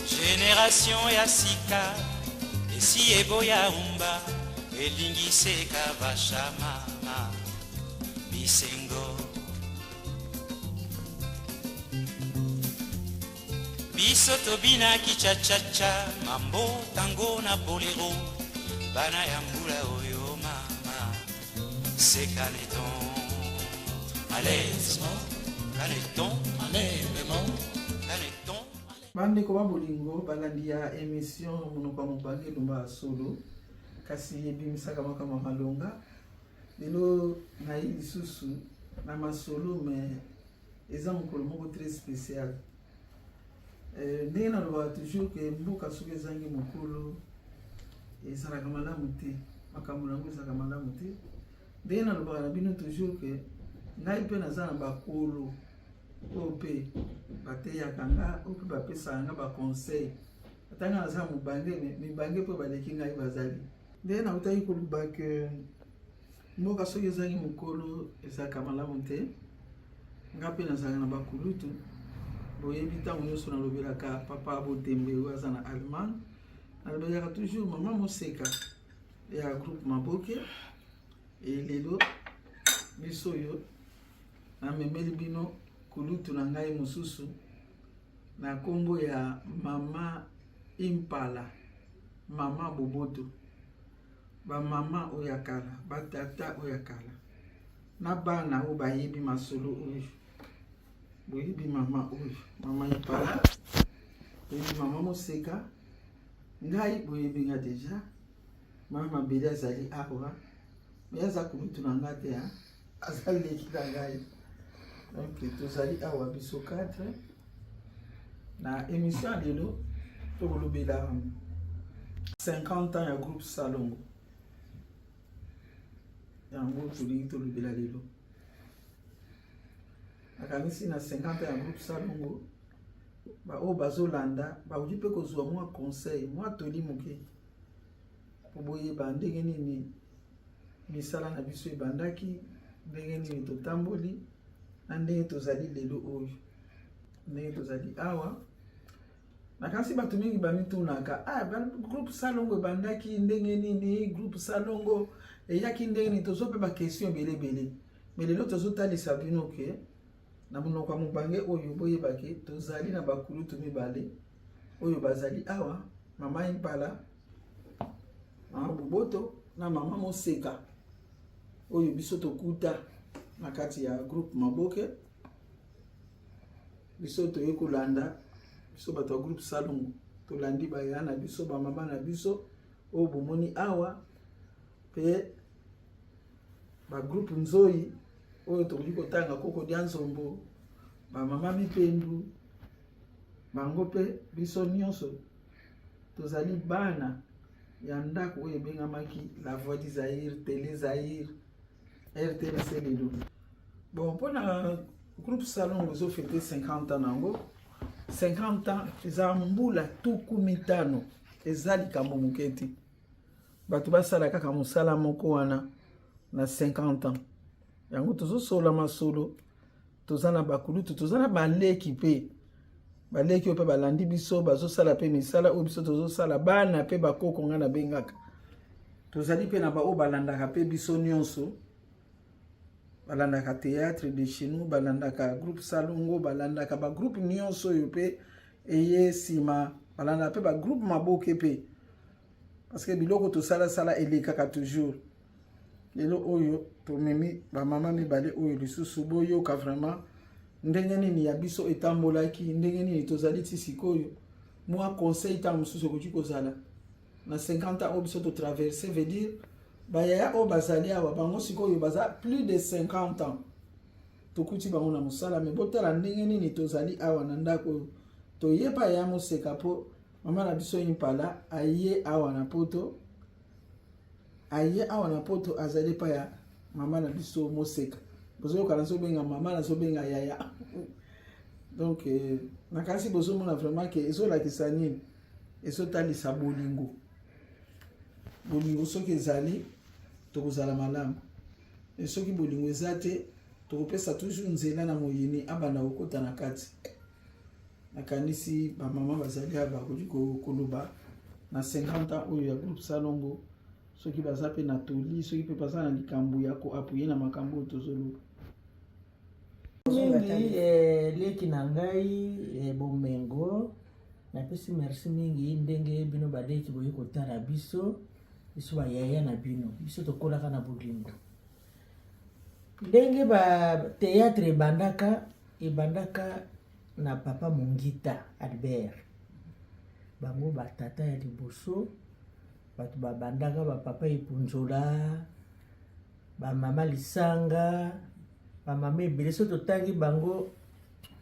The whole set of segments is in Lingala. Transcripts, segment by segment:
Génération ya sika esi eboya rumba elingise kavashama bisengo biso tobina kichachacha mambo tango na bolero bana ya mbula oyo mama c'est caneton allez caneton allez maman caneton. Bandeko ba bolingo balandi ya émission monoko mobange lumba solo kasi ebimisaka makama malonga lelo na lisusu na masolo mais eza mokolo moko très spécial. Ndenge naloba toujours ke mboka soki ezangi mokolo ezalaka malamu te, makambo nango ezalaka malamu te. Ndenge nalobaka na bino toujours ke ngai mpe naza na bakolo oyo mpe bateyaka nga oyo mpe bapesaka nga baconseil atanga naza mobange mibange mpe baleki ngai bazali. Ndenge nautaki koloba ke mboka soki ezangi mokolo ezalaka malamu te, nga mpe nazalaka na bakulutu. Boyebi ntango nyonso nalobelaka papa Botembe oyo aza na Allemagne, nalobelaka toujours mama Moseka ya groupe Maboke. Lelo biso oyo namemeli bino kulutu na ngai mosusu na kombo ya mama Impala, mama Boboto, ba mama oyo ya kala, ba tata oyo ya kala, na bana oyo bayebi masolo oyo. Boyebi mama oyo, mama Impala, boyebi mama Moseka, ngai boyebi nga deja, mama Mabele azali awa, mais aza kulutu na nga te, azali leki na ngai. Donc tozali awa biso 4 na émission lelo tokolobela 50 ans ya groupe Salongo. Yango tolingi tolobela lelo. Nakanisi na 50 ans ya groupe Salongo ba o bazolanda ba oji pe kozwa mwa conseil mwa toli moke po boyeba ndenge nini misala na biso ebandaki, ndenge nini totamboli na ndenge tozali lelo oyo, ndenge tozali awa. Nakanisi bato mingi bamitunaka groupe Salongo ebandaki ndenge nini, groupe Salongo eyaki ndenge nini, tozope ba question belebele. Mais lelo tozotalisa bino ke na monoko ya mobange oyo boyebaki tozali na bakulutu mibale oyo bazali awa, mama Impala, mama Boboto na mama Moseka oyo biso tokuta na kati ya groupe Maboke. Biso toye kolanda biso bato ya groupe Salongo, tolandi baya na biso ba mama na biso oyo bomoni awa, pe ba groupe Nzoi oyo tokoki kotanga koko dia Nzombo, ba mama Mipendu, bango pe biso nyonso tozali bana ya ndako oyo ebengamaki la voix du Zaïre, télé Zaïre, RTNC lelo. Bon, mpona groupe Salongo zo fêter 50 ans nango, 50 ans eza mbula tuku mitano, eza likambo moketi. Bato basala kaka mosala moko wana na 50 ans. Yango tozosola masolo, tozana bakulutu, tozana baleki pe. Baleki oyo pe balandi biso, bazosala pe misala oyo biso tozosala, bana pe bakoko nga na bengaka. Tozali pe na ba oyo balandaka pe biso nyonso. Balandaka théâtre de chez nous, balandaka groupe Salongo, balandaka ba groupe nyonso oyo pe eye sima, balandaka pe ba groupe Maboke pe. Parce que biloko tosala sala elekaka toujours. Lelo oyo tomemi ba mama mibale oyo lisusu boyoka vraiment ndenge nini ya biso etambolaki, ndenge nini tozali ti sikoyo mwa conseil ta mususu koki kozala na 50 ans oyo biso to traverser, veut dire bayaya oyo bazali awa bango sikoyo baza plus de 50 ans tokuti bango na mosala. Mais botala ndenge nini tozali awa na ndako oyo toyeba ya Moseka po mama na biso Impala aye awa na poto, aye awa na poto azali pa ya mama na biso Moseka. Bozo yoka nazo benga mama nazo benga yaya. Donc nakasi bozo mona vraiment ke ezolakisa nini, ezotalisa bolingo. Bolingo soki ezali tokozala malamu, et soki bolingo eza te tokopesa toujours nzela na moyini abana kokota na kati. nakanisi bamama bazali bakoki koloba na 50 ans oyo ya groupe Salongo soki baza pe na toli soki pe baza na likambo ya koapuye na makambo oyo tozoloba. Mingi leki na ngai bomengo napesi merci mingi ndenge bino badeki boyi kotala biso bayaya na bino biso tokolaka na bolingo ndenge ba théâtre ebandaka na papa Mongita Albert bango batata ya liboso bato babandaka bapapa Epunzola bamama Lisanga bamama ebele so totangi bango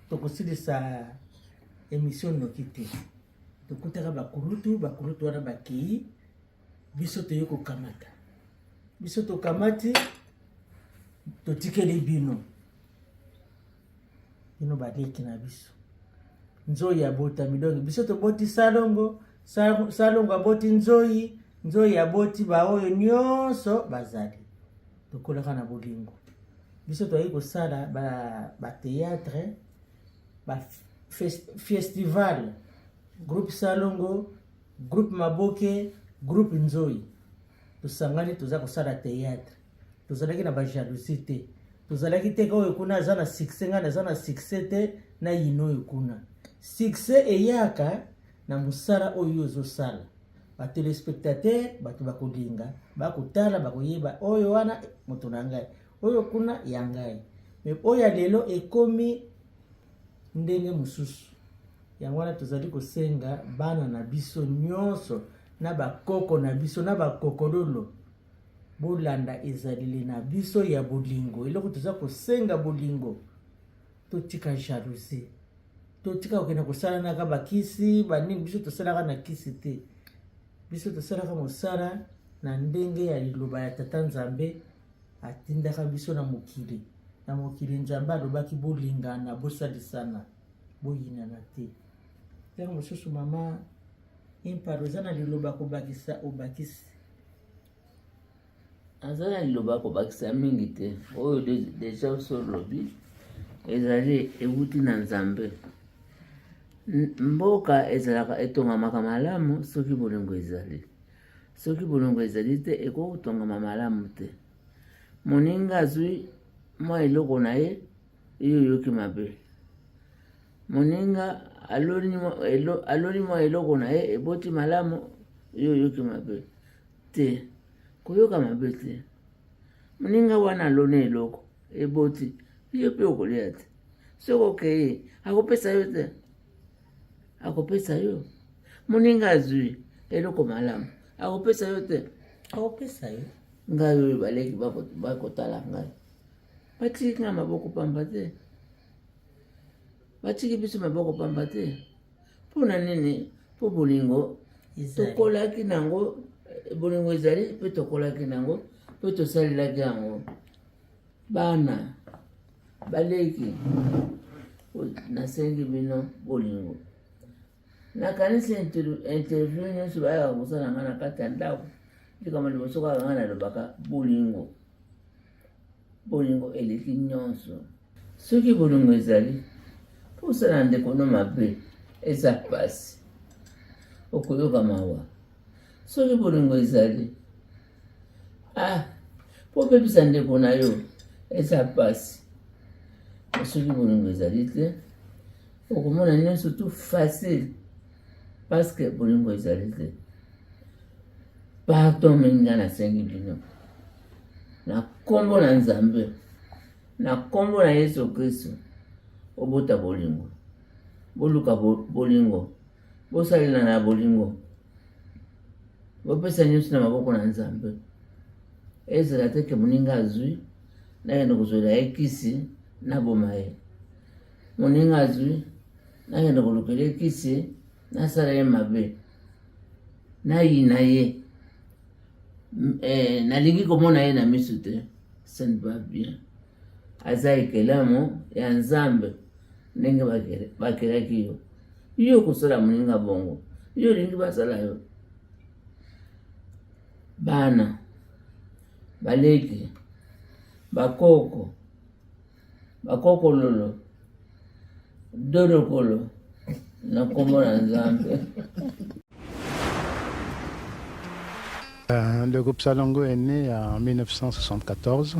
tokosilisa émission noki te tokutaka bakurutu wana bakei biso toye kokamata biso tokamati totikeli bino baleki na biso nzoyi ya bota midongi biso toboti Salongo aboti nzoyi aboti baoyo nyonso bazali tokolaka na bolingo biso toyi kosala ba théâtre ba festival groupe Salongo groupe Maboke groupe Nzoyi tosangani toza kosala théâtre tozalaki na ba jalousie te tozalaki te oyo kuna aza na succès nga naza na succès te na yino oyo kuna succès eyaka na musala oyo ozosala ba téléspectateur bato bakolinga bakotala bakoyeba oyo wana moto na ngai oyo kuna ya ngai mais oyo lelo ekomi ndenge mususu yango wana tozali kosenga bana na biso nyonso na bakoko na biso na bakokololo bolanda ezalili na biso ya bolingo eloko toza kosenga bolingo totika jalousie totika okena kosala naka bakisi baningi biso tosalaka na kisi te biso tosalaka mosala na ndenge ya liloba ya tata Nzambe atindaka biso na mokili Nzambe alobaki bolingana bosalisana boyinana te ntango mosusu mama imparo eza na liloba kobakisa obakisi aza na liloba kobakisa mingi te oyo deja osolobi ezali ewuti na Nzambe mboka ezalaka etongamaka malamu soki bolingo ezali te ekokotongama malamu te moninga azwi mwa eloko na ye iyo yoki mabe moninga aloni mwa eloko na ye eboti malamu iyo yoki mabe te koyoka mabe te moninga wana aloni eloko eboti iyo pe okolia te soko okeye akopesa yo te akopesa yo moninga azwi eloko malamu akopesa yo te akopesa yo ngai oyo baleki bakotala ngai batiki nga maboko pamba te batiki biso maboko pamba te mpona nini mpo bolingo tokolaki nango bolingo ezali mpe tokolaki nango mpe tosalelaki yango bana baleki nasengi bino bolingo nakanisi interview nyonso bayaka kosala nga na kati ya ndako likama liboso kaka nga nalobaka bolingo eleki nyonso soki bolingo ezali posala ndeko no mabe eza pasi okoyoka mawa soki bolingo ezali popepisa ndeko na yo eza pasi soki bolingo ezali te okomona nyonso tout facile parce que bolingo ezali te pardon minga nasengi bino na kombo na Nzambe na kombo na Yesu Kristo obota bolingo boluka bolingo bosalela na bolingo bopesa nyonso na maboko na Nzambe ezala te ke moninga azwi nayenda kozwela ye kisi naboma ye moninga azwi nayenda kolukela ye kisi nasala ye mabe nayina ye nalingi komona ye na miso te ça ne va bien aza ekelamu ya Nzambe ndenge bakelaki yo kosala moninga bongo yo olingi basala yo bana baleki bakokololo dolokolo Nakombo na Nzambe. Le groupe Salongo est né en 1974.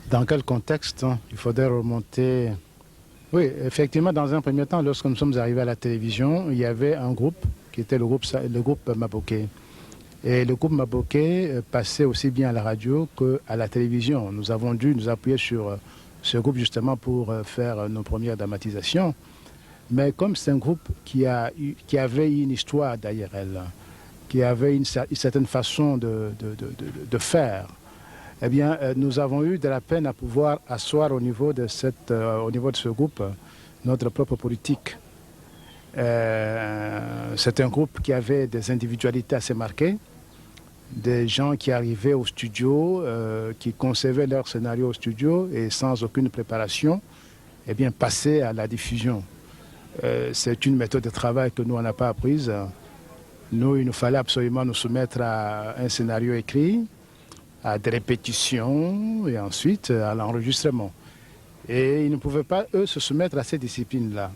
Dans quel contexte? Il faudrait remonter. Oui, effectivement, dans un premier temps, lorsque nous sommes arrivés à la télévision, il y avait un groupe qui était le groupe Maboké. Et le groupe Maboké passait aussi bien à la radio qu'à la télévision. Nous avons dû nous appuyer sur ce groupe justement pour faire nos premières dramatisations. Mais comme c'est un groupe qui avait une histoire derrière elle, qui avait une certaine façon de faire, eh bien, nous avons eu de la peine à pouvoir asseoir au niveau de ce groupe notre propre politique. C'est un groupe qui avait des individualités assez marquées, des gens qui arrivaient au studio, qui concevaient leur scénario au studio et sans aucune préparation, eh bien, passaient à la diffusion. C'est une méthode de travail que nous, on n'a pas apprise. Nous, il nous fallait absolument nous soumettre à un scénario écrit, à des répétitions et ensuite à l'enregistrement. Et ils ne pouvaient pas, eux, se soumettre à ces disciplines-là.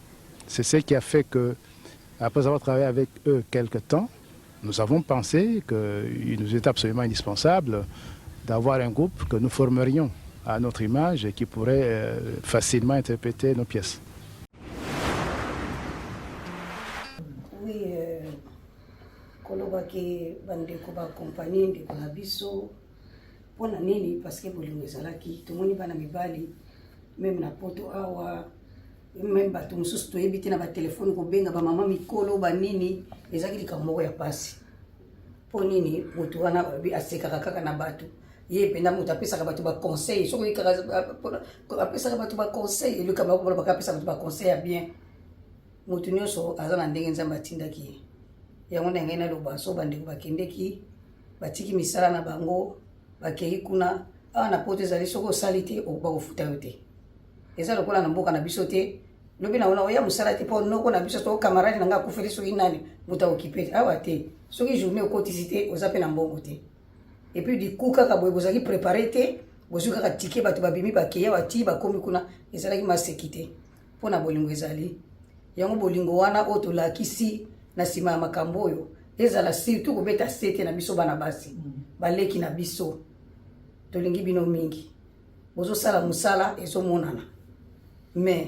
C'est ce qui a fait que, après avoir travaillé avec eux quelque temps, nous avons pensé qu'il nous était absolument indispensable d'avoir un groupe que nous formerions à notre image et qui pourrait facilement interpréter nos pièces. Oui, kolobaki bandeko ba compagnie ndeko na biso pona nini parce que bolingo ezalaki tomoni bana mibali même na poto awa même bato mosusu toyebi te na batelefone kobenga bamama mikolo banini ezalaki likambo moko ya pasi mpo nini motu wana asekaka kaka na bato ye mpenda moto apesaka bato baconseil soki apesaka bato baconseil elukama baka apesaka bato baconseil ya bien motu nyonso aza na ndenge nzambe atindaki ye yango nde ngai naloba so bandeko bakendeki batiki misala na bango bakei kuna awa na poto ezali soki osali te bakofuta yo te eza lokola na mboka na biso te lobi na ona oya mosala te mpo noko na biso to camarade na nga akufeli soki nani moto aokipe te awa te soki journée okotisi te oza mpe na mbongo te epuis du coup kaka boye bozalaki préparé te bozwi kaka tike bato babimi bakei awa ti bakomi kuna ezalaki maseki te mpo na bolingo ezali yango bolingo wana oyo tolakisi na nsima ya makambo oyo ezala surtout kobeta sete na biso bana basi baleki na biso tolingi bino mingi bozosala mosala ezomonana mais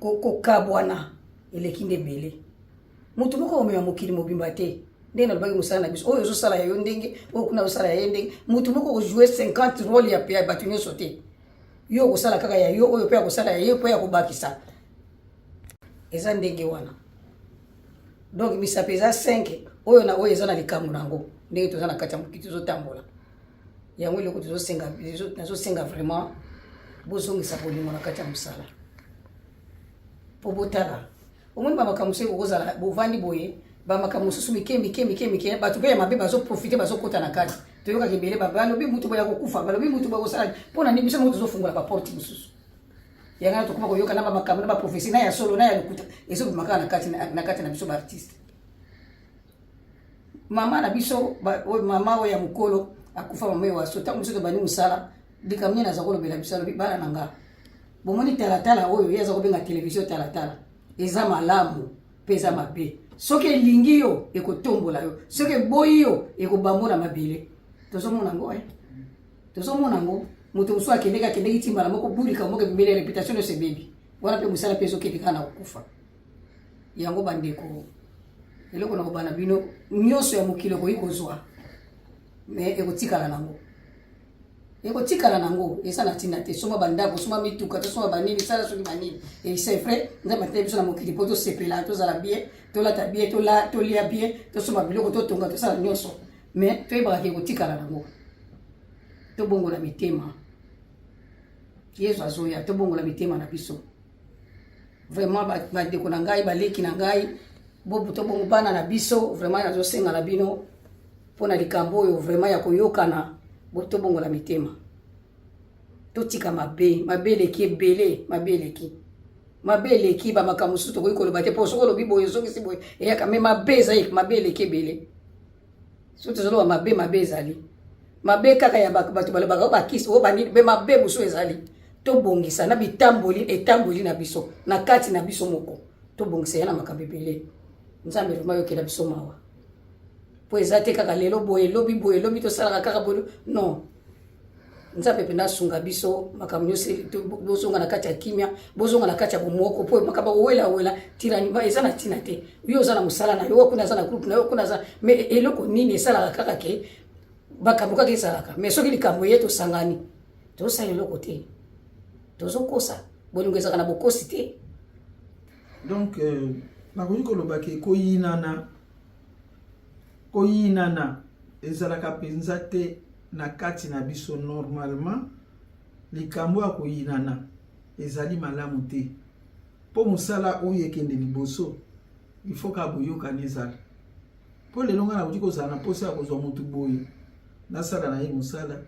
kokabwana eleki nde ebele motu moko omema mokili mobimba te ndenge nalobaki mosala na biso oyo ozosala ya yo ndenge oyo kuna ozosala ya ye ndenge motu moko ojoue 50 role ya bato nyonso te yo okosala kaka ya yo oyo mpe akosala ya ye mpo ya kobakisa eza ndenge wana donc misape eza 5 oyo na oyo eza na likambo nango ndenge toza na kati ya mokili tozotambola yango eloko nazosenga vraiment bozongisa bolingo na kati ya mosala mpo botala omoni bamakambo soki kokozala bovandi boye bamakambo mosusu mike bato mpe ya mabe bazoprofite bazokota na kati toyokaka ebele balobi mutu boya kokufa balobi mutu bakosala mpo na nini biso moko tozofungola baporte mosusu yango tokoma koyoka na bamakambo na baprofesi na ya solo na ya lokuta ezobimaka na kati na biso baartiste mama na biso mama oyo ya mokolo akufa mama oyo waso ntango mosusu tobandi mosala likambo nini aza kolobela biso alobi bana na nga bomoni talatala oyo ye aza kobenga televizio talatala eza malamu mpe eza mabe soki elingi yo ekotombola yo soki eboyi yo ekobambola mabele tozomona ngo tozomona ngo moto mosusu akendeki timbala moko bulika moko ebimeli reputation nyonso ebebi wana mpe mosala mpe ezokende kaka na kokufa yango bandeko eloko na kobana bino nyonso ya mokili okoki kozwa mais ekotikala nango eza na ntina te soma bandako soma mituka tosoma banini sala soki banini et c'est vrai nzambe atali biso na mokili mpo tosepela tozala bien tolata bien tolia bien tosoma biloko totonga tosala nyonso mais toyebaka ekotikala nango tobongola mitema yesu azoya tobongola mitema na biso vraiment bandeko na ngai baleki na ngai tobongo bana na biso vraiment nazosenga na bino mpo na likambo oyo vraiment ya koyokana tobongola mitema totika mabe eleki ebele mabe eleki bamakambo mosusu tokoki koloba te mpo soki olobi boye ozongisi boye eyaka me mabe ezali mabe eleki ebele so tozoloba mabe ezali mabe kaka ya bato balobaka bakisi oyo banini me mabe mosusu ezali tobongisa na etamboli na biso na kati na biso moko tobongisa ya na makambo ebele nzambe vraiment yokela biso mawa po eza te kaka lelo boye lobi tosalaka kaka boye non nzambe mpe nasunga biso makambo nyonso bozonga na kati ya kimia bozonga na kati ya bomoko po makambo wela tirani eza na ntina te yo oza na mosala na yo kuna aza na groupe na yo kuna aza mais eloko nini esalaka kaka ke makambo kaka esalaka mais soki likambo ye tosangani tozosala eloko te tozokosa bolingo ezalaka na bokosi te. Donc nakoki koloba ke koyinana ezalaka mpenza te na kati na biso. Normalement likambo ya koyinana ezali malamu te mpo mosala oyo ekende liboso il faut ka boyokani ezala mpo lelo nga nakoki kozala na mposa ya kozwa motu boye nasala na ye mosala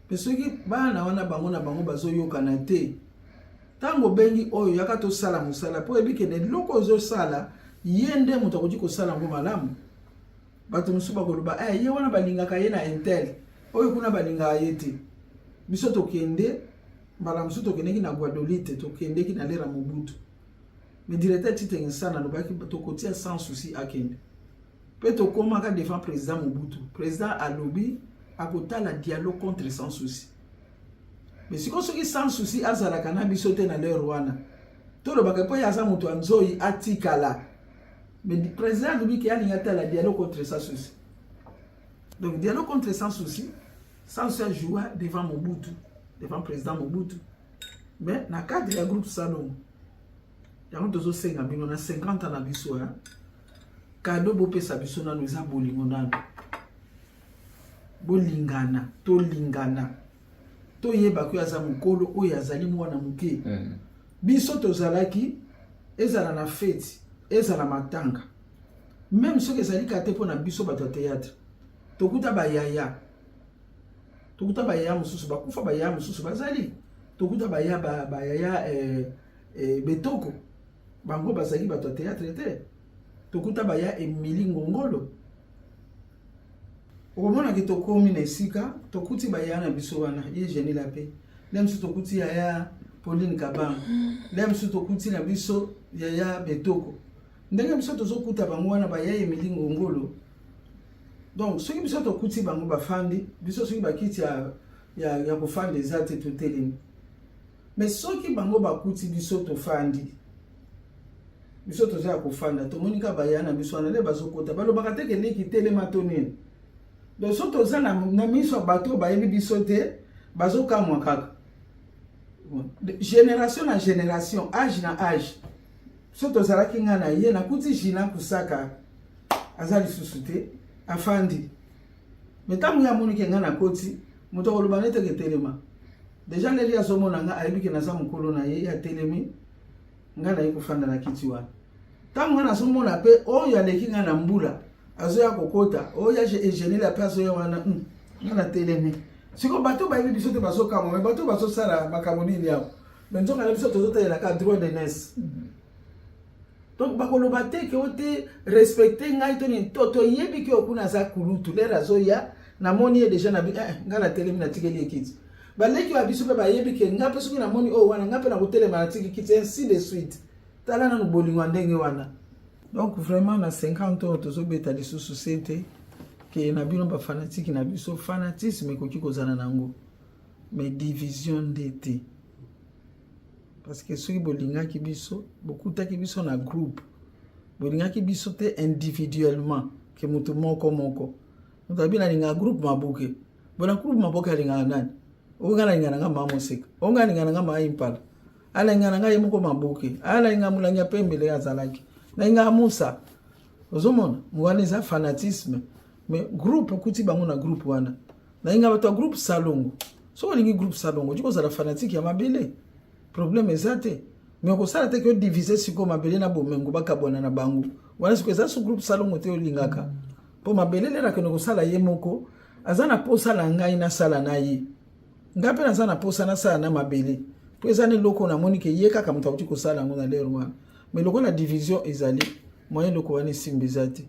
mpe soki bana wana bango na bango bazoyokana te ntango bengi oyo yaka tosala mosala mpo ebikende loko ozosala ye nde moto akoki kosala yango malamu. Bato mosusu bakoloba ye wana balingaka ye na intel oyo kuna balingaka ye te. Biso tokende mbala mosusu tokendeki na Guadolite tokendeki na lera Mobutu me directeur titenge sana lobaki tokotia sans souci akende mpe tokomaka devant président Mobutu. Président alobi akotala dialogue contre sans souci. Mais si soki sans souci azalaka na biso te na lero wana tolobaka mpo ye aza moto ya nzoi atikala. Mais le président alobi ke alingi atala dialogue contre sans souci. Donc dialogue contre sans souci sans se jouer devant Mobutu, devant président Mobutu. Mais na cadre ya groupe Salongo yango tozosenga bino na 50 ans na biso kado bopesa biso nano eza bolingo nano bolingana tolingana toyeba ko aza mokolo oyo azali mwana moke biso tozalaki ezala na fete ezala matanga même soki ezali kate mpo na biso bato ya théâtre tokuta bayaya mosusu bakufa bayaya mosusu bazali tokuta bayaya betoko bango bazali bato ya théâtre te tokuta baya Emili Ngongolo okomona ke tokomi na esika tokuti bayaya na biso wana ye Jenny Lape lemsu tokuti yaya Pauline Kabang lemsu tokuti na biso yaya betoko ndenge biso tozokuta bango wana baya Emili Ngongolo. Donc soki biso tokuti bango bafandi biso soki bakiti ya kofanda eza te totelemi mais soki bango bakuti biso tofandi biso toza ya kofanda tomonika baya na biso wana nde bazokota balobaka te ke leki telema to nini. Donc so toza na miso bato bayebi biso te bazokamwa kaka génération na génération âge na âge so tozalaki nga na ye nakuti jina kusaka aza lisusu te afandi mais ntango ya monike nga na koti moto akoloba nete ke telema deja leli azomona nga ayebi ke naza mokolo na ye ya telemi nga na ye kofanda na kiti wana ntango nga nazomona mpe oyo aleki nga na mbula azoya kokota oyo egenela mpe azoya wana nga na telemi siko bato bayebi biso te bazokama me bato bazosala makambo nini yawo me nzonga na biso tozotalelaka droit de nesse. Donc bakoloba te ke ote respecter ngai to ni toto yebi ke okuna za kulutu lera zoya na moni ye déjà na bi nga na telemi na tikeli ekiti baleki wa biso pe bayebi ke nga pe soki na moni o wana nga pe na kotelema na tikeli ekiti ainsi de suite tala na bolingo ndenge wana. Donc vraiment na 50 ans tozobeta lisusu sente ke na bino ba fanatique na biso fanatisme koki kozana nango mais division d'été. Parce que soki bolingaki biso bokutaki biso na groupe bolingaki biso te individuellement ke mutu moko mutu abina linga groupe mabuke bona groupe mabuke alinga nani onga linga nga mama seka onga linga nga ma impala ala linga nga yemoko mabuke ala linga mulanya pembele azalaki na linga musa ozomona mwana za fanatisme mais groupe kuti bango na groupe wana na linga bato groupe Salongo so lingi groupe Salongo diko za la fanatique ya mabele problème ezate mais ko sala te que diviser siko mabele na bomengo bakabona na bango wana siko za su groupe Salongo te olingaka po mabele lera ke no sala ye moko azana posa la ngai na sala na ye ngape na sana posa na sala na mabele po ezane loko na monike ye kaka mutabuti ko sala ngo na lero wana mais loko na division ezali moyen loko wana simbizate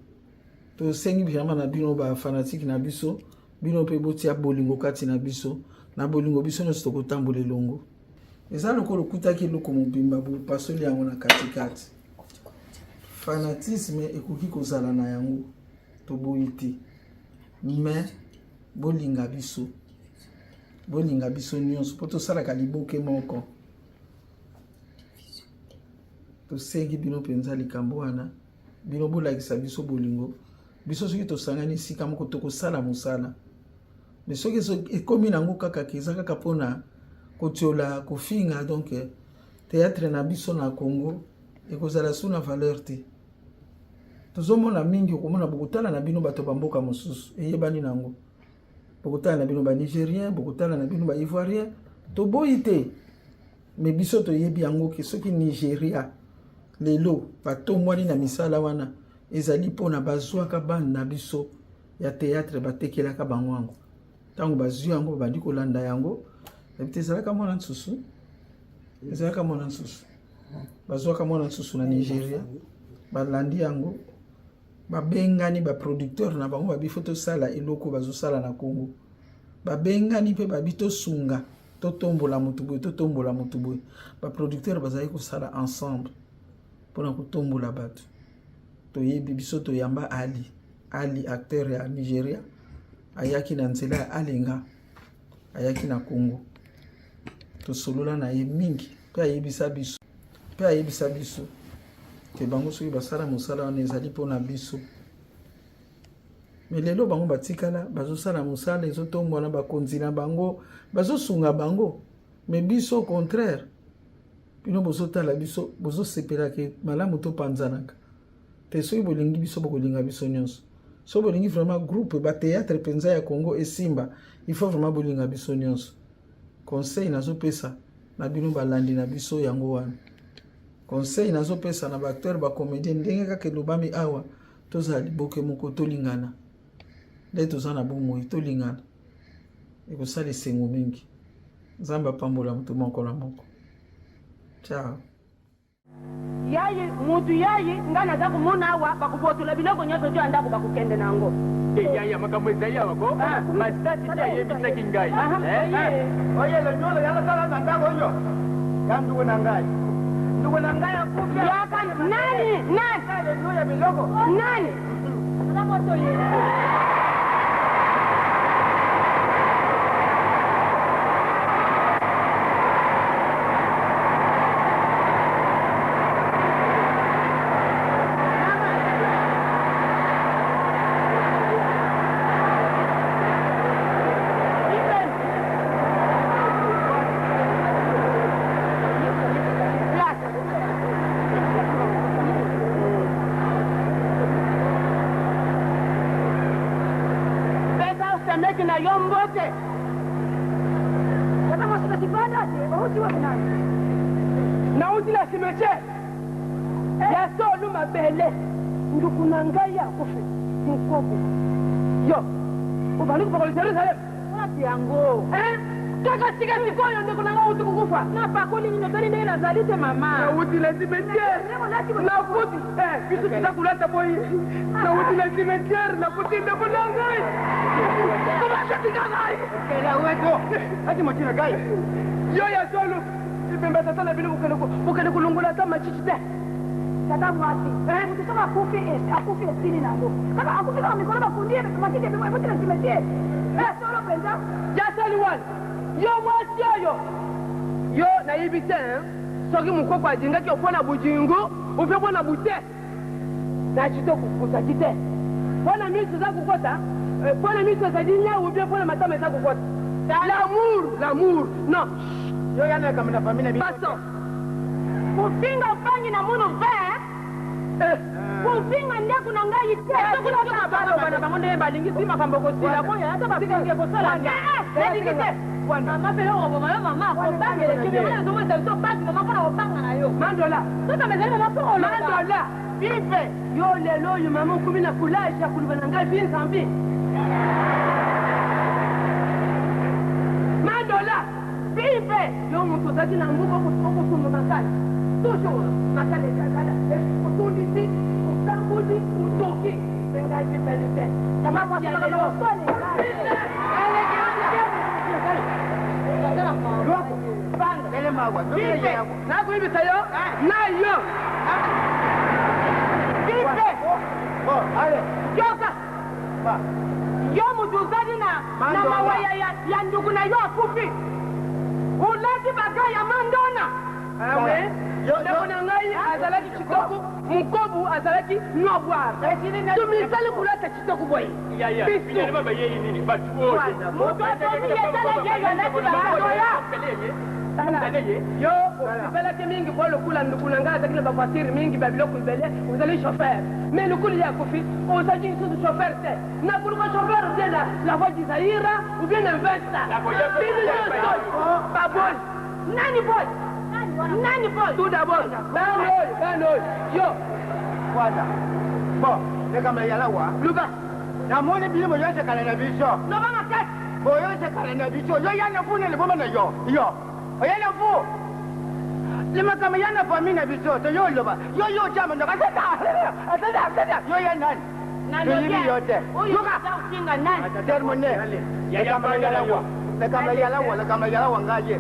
to sengi vraiment na bino ba fanatique na biso bino pe boti ya bolingo kati na biso na bolingo biso no stoko tambola longo. eza lokolo okutaki eloko mobimba bopasoli yango na katikati. Fanatisme ekoki kozala na yango toboyi te, mais bolinga biso nyonso mpo tosalaka liboke moko. Tosengi bino mpenza likambo wana, bino bolakisa biso bolingo. Biso soki tosangani esika moko tokosala mosala, mais soki ekomi nango kaka eza kaka mpona kotiola kofinga. Donc théâtre na biso na Congo ekozala su na valeur te. Tozomona mingi okomona bokotala na bino bato bamboka mosusu eyebani nango, bokotala na bino ba Nigérien, bokotala na bino ba Ivoirien, toboyi te. Mais biso toyebi yango ke soki Nigeria lelo batomwani na misala wana ezali mpona bazwaka bana na biso ya théâtre batekelaka bango yango. Ntango bazwi yango babandi kolanda yango, ebite ezalaka mwana nsusu, bazwaka mwana nsusu na Nigeria, balandi yango, babengani baproducteur na bango babi fo tosala eloko bazosala na Congo, babengani mpe babi tosunga totombola motu boye, baproducteur bazali kosala ensemble mpona kotombola bato. Toyebi biso toyamba Ali acteur ya Nigeria ayaki na nzela ya alenga, ayaki na Congo, tosolola na ye mingi mpe ayebisa biso ke bango soki basala mosala wana ezali mpona biso. Mais lelo bango batikala bazosala mosala ezotombola bakonzi na bango bazosunga bango, mais biso au contraire bino bozotala biso bozosepela ke malamu topanzanaka te. Soki bolingi biso bokolinga biso nyonso, so bolingi vraiment groupe ba théâtre penza ya Congo esimba, il faut vraiment bolinga biso nyonso. Conseil nazopesa na bino balandi na biso yango wana, conseil nazopesa na ba acteur ba comédien ndenge kaka lobami awa, tozala liboke moko tolingana, nde toza na bomoi tolingana, ekosala esengo mingi. Nzambe apambola moto moko na moko. Ciao. Yayi mutu yayi ngana za kumona awa bakubotula biloko nyoto jo andako bakukende nango. Yaya makamweza yawa ko masasi yaye bisaki ngai. Oye lo nyolo yala sala na ndako nyo. Kandu na ngai. Ndugu na ngai akufya. Yaka nani? Sale nyoya biloko. Nani? Alamoto ye. Na yombote. Kama masuka kibanda je, wa nani? Na uti la simeche. Ya solu mabele. Ndukuna ngai akufe. Mkobo. Yo. Ubali kwa Jerusalem. Wapi yango? Kaka sika sikoyo ndukuna ngai utukufa. Na pakoli ni ndani ndio nazalite mama. Na uti la simeche. Na kuti. Bisu tutakuleta boy. Na uti la simeche na kuti ndukuna ngai. Kela weto. Ati machina gai. Yo ya solo. Ibemba tata bino bukele kulungula kama chichite. Tata mwati. Mtu akufi esini nalo. Kama akufi kama mikono bakundie makike bimo yote na kimetie. Solo penda. Ya sali wan. Yo mwati yo na ibite. Soki mukoko ajinga ki opona bujingu, upe bona bute. Na chito kukutakite. Bona mitu za kukota. Pona mitu za dinya ubie pona matama za kukota. L'amour. Non. Yo yana kama na familia biso. Baso. Kupinga upangi na munu ve. Kupinga ndia kuna ngai te. Kuna bana bamonde balingi sima kamboko sila boya hata bafika ngeko sala. Ndikite. Mama pe yo mama ko bangele kibe mwana ndo mwe to basi mama kana opanga na yo. Mandola. Sasa mezali na poro. Mandola. Bife. Yo lelo yo mama kumina kulaisha kulibana ngai bin sambi. Mandola. Bife. Yo mtu tati na mbuko kusumu makali. Toujours makali kala. Kutundi utambuzi utoki. Benga jipelete. Kama kwa lelo soni. nakuibisa yo nayo bipe yoka yo mutuzali na mawaya ya ndugu na yo akufi uleti bagaya ya mandona ndakona ngai azalaki kitoko mukobu azalaki nobwara tumisali kuleta kitoko boye yo obelaki mingi po lokula nduku na ngai azalaki na bavoitire mingi babiloko ebele ozali chauffeur mais lokuli ya kofi ozalaki lisusu chauffeur te nakoluka chauffeur te la voie d'Isaïra ou bien investa baboli nani boy nani boy tout d'abord banoy yo kwanza bon lekama yala wa luka namoni bilimo yose kala na biso no bana kat boyose kala na biso yo yana fune le bomana yo oyana fu lima kama yana fami na biso to yo loba yo chama ndo kaseta yo yana nani yote luka ukinga nani termone lekama yala wa ngaye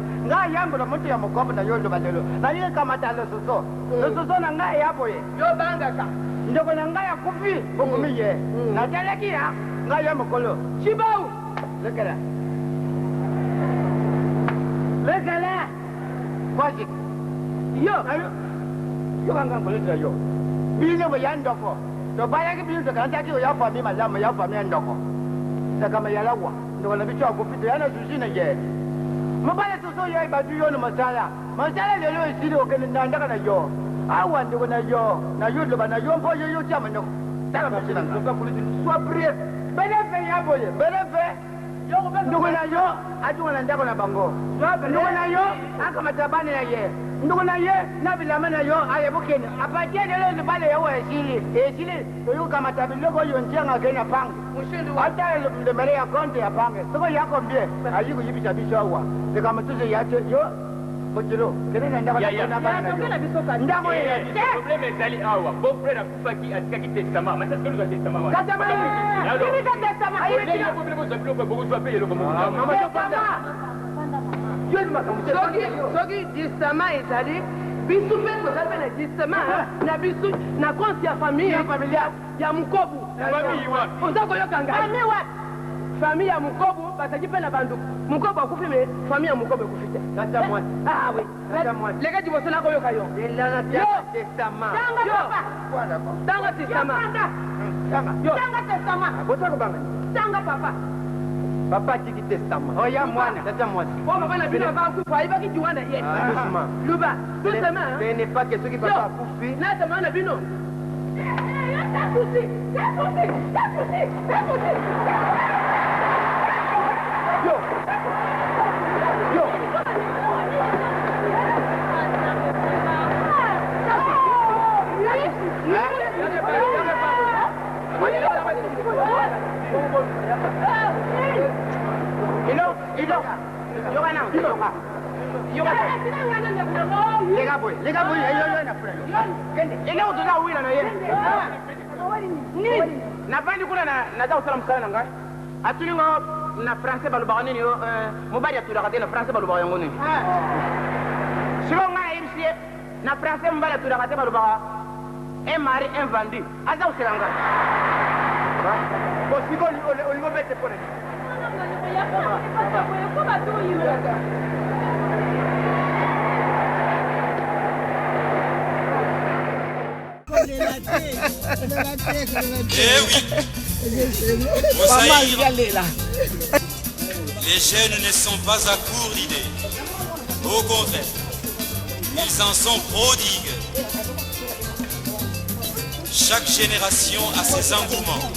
yangu na mtu ya mkopo na yo loba lelo na yeye kama talo soso na ngaye hapo ye yo banga ka ndoko na ngaye kufi bokumiye na telekia ngaye mkolo shibau lekala kwaji yo kanga koleta yo bile bo yandoko to baya ke bile to kanta ki ya fami malama ya fami ndoko kama yalawa ndo na bicho akupita yana susina ye mabale soso yo ba du yo no masala lelo isiri okene ndandaka na yo awa ndo na yo lo bana yo mpo yo chama ndoko tala mashina ndo polisi soit bref benefe ya boye benefe ndugu na yo ajunga na ndako na bango ndugu na yo akamatabane na ye ndugu na ye na bilama na yo ayebukeni apatie lelo libale yawo esili yo kamatabiloko yo njenga kena pange hata le mere ya konte ya pange soko yako mbie ayiku yibisha bishawa lekamatuze yache yo botilo kene na ndako na bana ndako ye problème ezali awa bon frère akufaki atikaki testament mais est-ce que nous avons testament soki testament ezali biso mpe tozali mpe na testament na biso na konti ya famille ya mukobu oza koyoka ngai famille ya mukobu bazaki mpe na banduku mukobu akufi me famille ya mukobu ekufi te leka liboso nakoyoka yo tanga tanga papa papa tiki testament oya mwana tata mwana papa na bino ba kufa ibaki juana ye luba doucement ce n'est pas que ceux qui papa kufi na tama na bino Lega boy, yo na frère. Ele utuna uwila na yeye. Nini? Nafandi kuna na za usalamu sana ngai. Atulingo na français baluba nini yo mobali atula kati na français baluba yango nini. Sio ngai imsie na français mbali atula kati baluba un mari un vendu. Aza usilanga. Bo siko oligo bete pone. Eh oui, les jeunes ne sont pas à court d'idées. Au contraire, ils en sont prodigues. Chaque génération a ses engouements.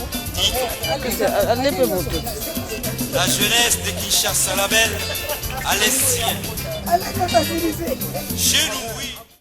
La jeunesse de Kinshasa la belle a les siens. Chez nous,